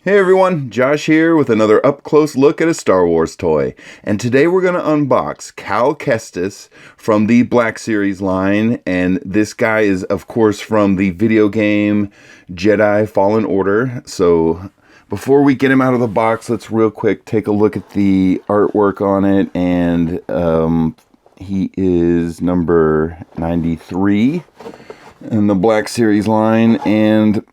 Hey everyone, Josh here with another up-close look at a Star Wars toy. And today we're going to unbox Cal Kestis from the Black Series line. And this guy is, of course, from the video game Jedi Fallen Order. So before we get him out of the box, let's real quick take a look at the artwork on it. And he is number 93 in the Black Series line. And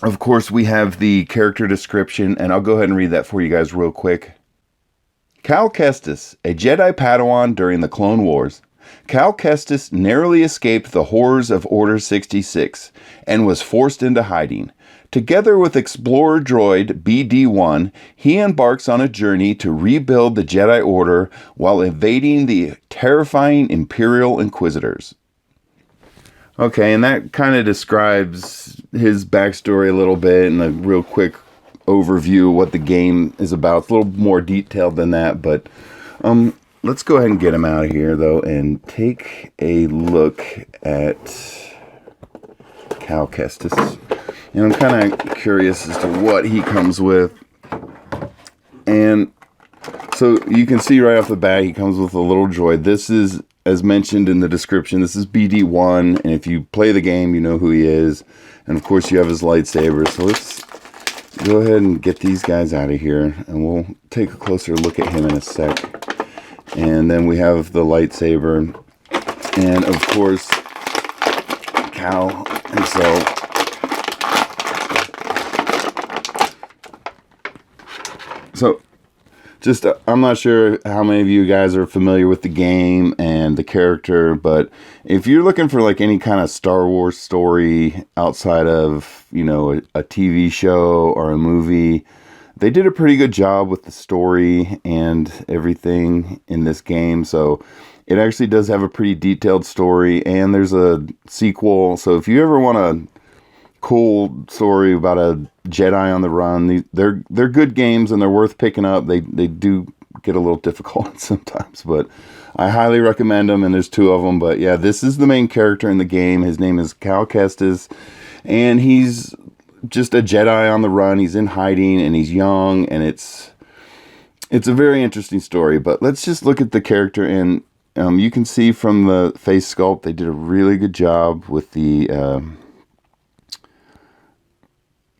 of course, we have the character description, and I'll go ahead and read that for you guys real quick. Cal Kestis, a Jedi Padawan during the Clone Wars. Cal Kestis narrowly escaped the horrors of Order 66 and was forced into hiding. Together with explorer droid BD-1, he embarks on a journey to rebuild the Jedi Order while evading the terrifying Imperial Inquisitors. Okay, and that kind of describes his backstory a little bit and a real quick overview of what the game is about. It's a little more detailed than that, but let's go ahead and get him out of here, though, and take a look at Cal Kestis. And I'm kind of curious as to what he comes with. And so you can see right off the bat, he comes with a little droid. This is, as mentioned in the description, this is BD-1, and if you play the game, you know who he is. And of course, you have his lightsaber. So let's go ahead and get these guys out of here, and we'll take a closer look at him in a sec. And then we have the lightsaber, and of course, Cal himself. So, I'm not sure how many of you guys are familiar with the game and the character, but if you're looking for like any kind of Star Wars story outside of, a TV show or a movie, they did a pretty good job with the story and everything in this game. So it actually does have a pretty detailed story, and there's a sequel. So if you ever want a cool story about a Jedi on the run, they're good games and they're worth picking up. They do get a little difficult sometimes, but I highly recommend them, and there's two of them. But yeah, this is the main character in the game. His name is Cal Kestis, and he's just a Jedi on the run. He's in hiding, and he's young, and it's a very interesting story. But let's just look at the character, and you can see from the face sculpt, they did a really good job with the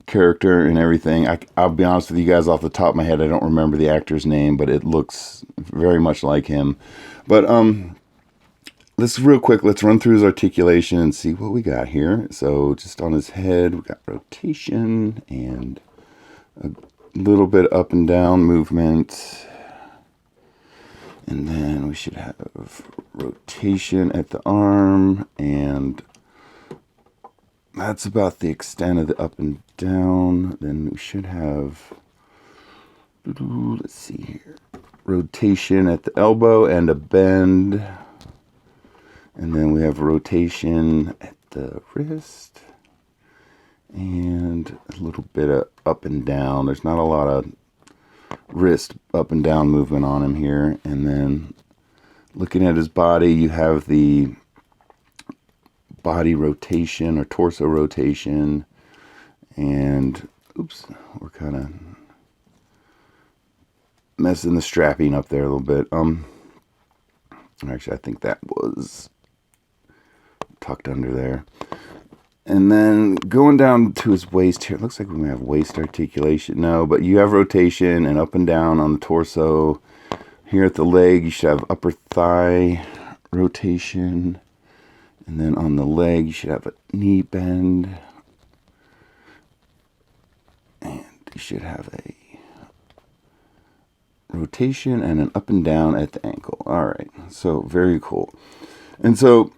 character and everything. I'll be honest with you guys, off the top of my head, I don't remember the actor's name, but it looks very much like him. But let's run through his articulation and see what we got here. So just on his head, we got rotation and a little bit up and down movement, and then we should have rotation at the arm, and that's about the extent of the up and down. Then we should have, let's see here, rotation at the elbow and a bend. And then we have rotation at the wrist and a little bit of up and down. There's not a lot of wrist up and down movement on him here. And then looking at his body, you have the body rotation or torso rotation, and we're kind of messing the strapping up there a little bit. Actually, I think that was tucked under there. And then going down to his waist here, it looks like we may have waist articulation. No, but you have rotation and up and down on the torso. Here at the leg, you should have upper thigh rotation. And then on the leg, you should have a knee bend. And you should have a rotation and an up and down at the ankle. All right, so very cool. And so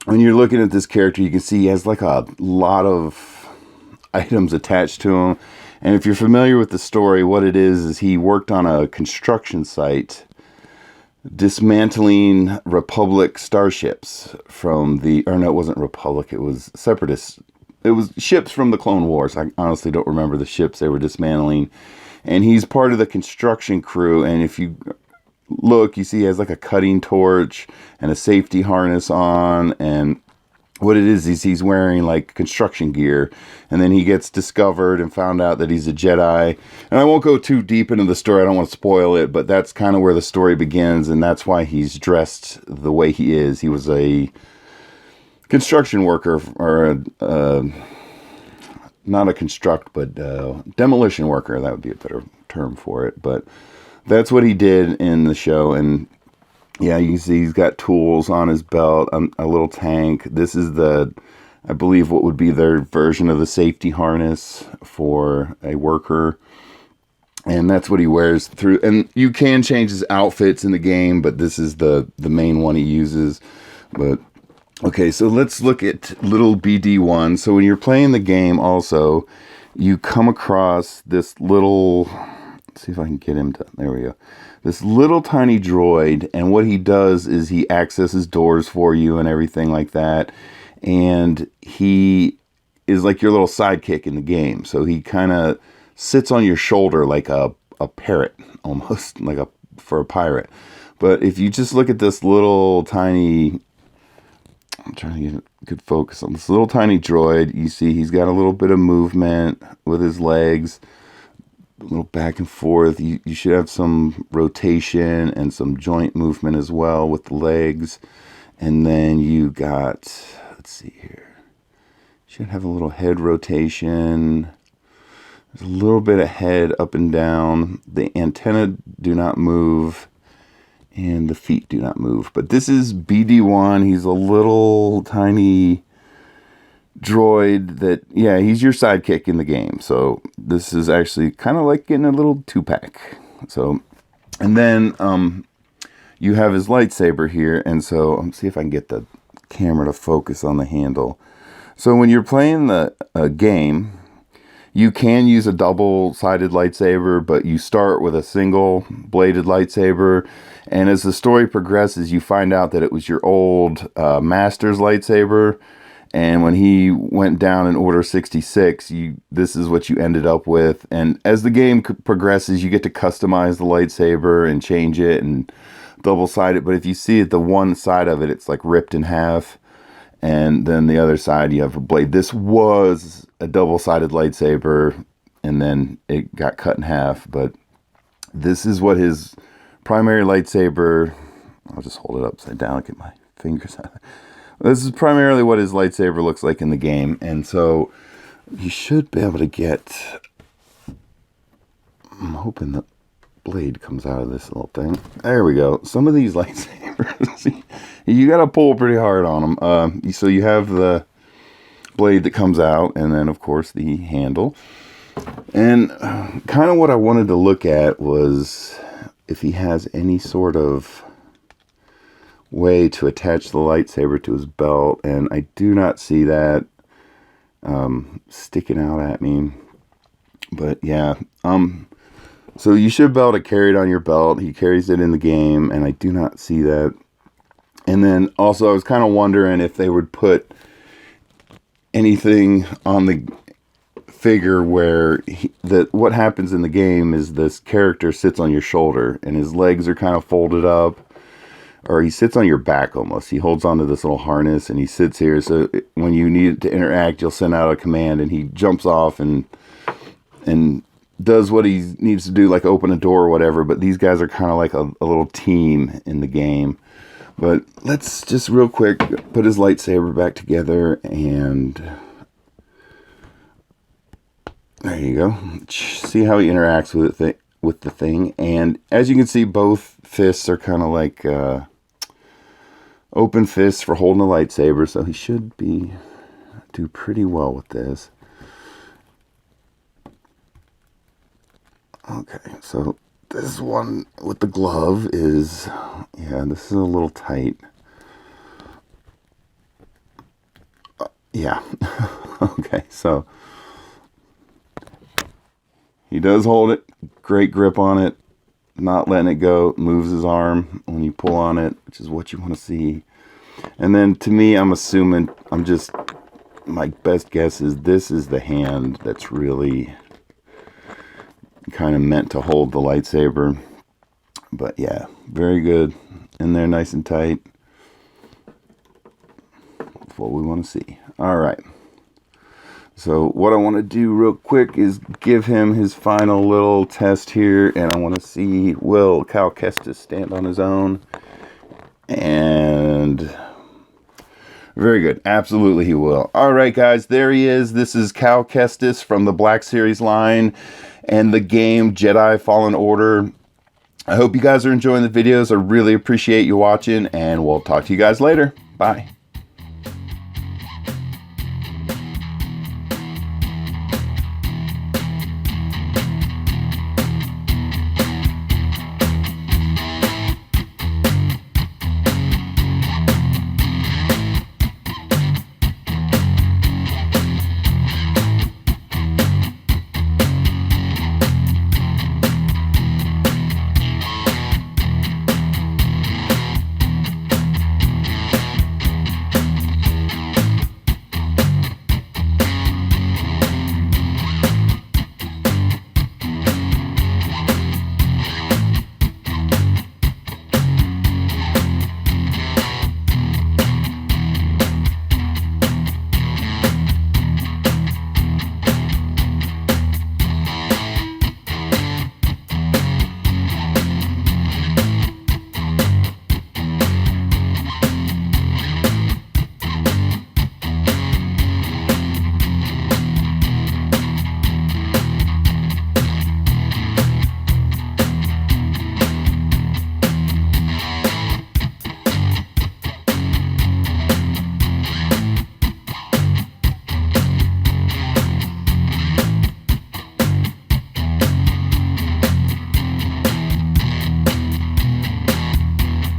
when you're looking at this character, you can see he has like a lot of items attached to him. And if you're familiar with the story, what it is he worked on a construction site dismantling Republic starships from the, or no, it wasn't Republic, it was Separatist. It was ships from the Clone Wars. I honestly don't remember the ships they were dismantling. And he's part of the construction crew. And if you look, you see he has like a cutting torch and a safety harness on. And what it is he's wearing like construction gear, and then he gets discovered and found out that he's a Jedi. And I won't go too deep into the story, I don't want to spoil it, but that's kind of where the story begins, and that's why he's dressed the way he is. He was a construction worker, or not a construct, but demolition worker, that would be a better term for it. But that's what he did in the show. And yeah, you can see he's got tools on his belt, a little tank. This is I believe, what would be their version of the safety harness for a worker. And that's what he wears through. And you can change his outfits in the game, but this is the main one he uses. But okay, so let's look at little BD1. So when you're playing the game also, you come across this little, let's see if I can get him to, there we go. This little tiny droid, and what he does is he accesses doors for you and everything like that. And he is like your little sidekick in the game. So he kind of sits on your shoulder like a parrot, almost, like for a pirate. But if you just look at this little tiny, I'm trying to get a good focus on this little tiny droid, you see he's got a little bit of movement with his legs, a little back and forth. You should have some rotation and some joint movement as well with the legs. And then you got, let's see here, should have a little head rotation. There's a little bit of head up and down. The antenna do not move, and the feet do not move. But this is BD1. He's a little tiny droid that, yeah, he's your sidekick in the game. So this is actually kind of like getting a little 2-pack. So, and then you have his lightsaber here. And so let's see if I can get the camera to focus on the handle. So when you're playing the game, you can use a double-sided lightsaber, but you start with a single-bladed lightsaber. And as the story progresses, you find out that it was your old master's lightsaber. And when he went down in Order 66, this is what you ended up with. And as the game progresses, you get to customize the lightsaber and change it and double-side it. But if you see it, the one side of it, it's like ripped in half. And then the other side, you have a blade. This was a double-sided lightsaber, and then it got cut in half. But this is what his primary lightsaber, I'll just hold it upside down and get my fingers out. This is primarily what his lightsaber looks like in the game. And so you should be able to get, I'm hoping the blade comes out of this little thing. There we go. Some of these lightsabers, you got to pull pretty hard on them. So you have the blade that comes out, and then of course the handle. And kind of what I wanted to look at was if he has any sort of way to attach the lightsaber to his belt, and I do not see that sticking out at me. But yeah, so you should be able to carry it on your belt. He carries it in the game, and I do not see that. And then also I was kind of wondering if they would put anything on the figure where what happens in the game is this character sits on your shoulder and his legs are kind of folded up, or he sits on your back almost. He holds onto this little harness and he sits here. So when you need to interact, you'll send out a command and he jumps off and does what he needs to do, like open a door or whatever. But these guys are kind of like a little team in the game. But let's just real quick put his lightsaber back together, and there you go. See how he interacts with the thing. And as you can see, both fists are kind of like open fists for holding a lightsaber, so he should do pretty well with this. Okay, so this one with the glove is, yeah, this is a little tight. Yeah. Okay, so he does hold it. Great grip on it. Not letting it go. Moves his arm when you pull on it, which is what you want to see. And then to me, I'm assuming, my best guess is this is the hand that's really kind of meant to hold the lightsaber. But yeah, very good. In there nice and tight. That's what we want to see. All right. So what I want to do real quick is give him his final little test here, and I want to see, will Cal Kestis stand on his own? And very good. Absolutely he will. All right, guys, there he is. This is Cal Kestis from the Black Series line and the game Jedi Fallen Order. I hope you guys are enjoying the videos. I really appreciate you watching, and we'll talk to you guys later. Bye.